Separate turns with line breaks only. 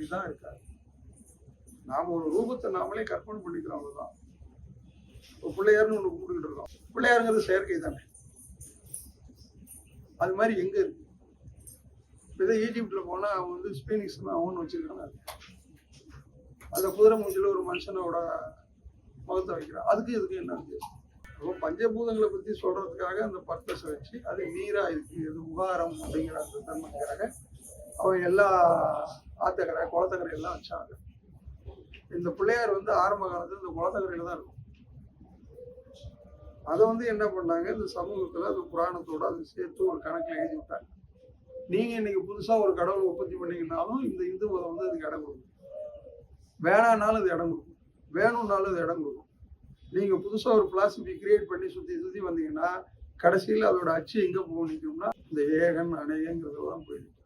அப்படிதான் இருக்காரு. நாம ஒரு ரூபத்தை நாமளே கற்பனை பண்ணிக்கிறோம், அவ்வளவுதான். இப்போ பிள்ளையார்னு ஒண்ணு கும்பிட்டுக்கிட்டு இருக்கோம். பிள்ளையாருங்கிறது செயற்கை தானே. அது மாதிரி எங்க இருக்கு? இதே ஈஜிப்ட்ல போனா அவன் வந்து ஸ்பீனிக்ஸ் அவன் வச்சிருக்காங்க. அந்த குதிரை மூஞ்சில ஒரு மனுஷனோட முகத்தை வைக்கிறான். அதுக்கு இதுக்கு என்ன வித்தியாசம்? அப்போ பஞ்சபூதங்களை பத்தி சொல்றதுக்காக அந்த பர்பஸை வச்சு அது நீரா இருக்கு, இது உகாரம் அப்படிங்கிற அந்த தன்மைக்காக அவன் எல்லா ஆத்தக்கரை குளத்தக்கரை எல்லாம் வச்சாங்க. இந்த பிள்ளையார் வந்து ஆரம்ப காலத்துல இந்த குளத்தக்கரையில தான் இருக்கும். அதை வந்து என்ன பண்ணாங்க, இந்த சமூகத்துல அது புராணத்தோட அது சேர்த்து ஒரு கணக்குல எழுதி விட்டாங்க. நீங்க இன்னைக்கு புதுசா ஒரு கடவுளை உற்பத்தி பண்ணீங்கன்னாலும் இந்த இந்து மதம் வந்து அதுக்கு இடம் கொடுக்கும். வேணான்னாலும் அது இடம் கொடுக்கும், வேணும்னாலும் அது இடம் கொடுக்கும். நீங்க புதுசா ஒரு பிளாஸ்டிக் கிரியேட் பண்ணி சுத்தி சுத்தி வந்தீங்கன்னா கடைசியில் அதோட அச்சு எங்க போக நிற்கும்னா இந்த ஏகன் அநேகங்கிறதுல தான் போயிடும்.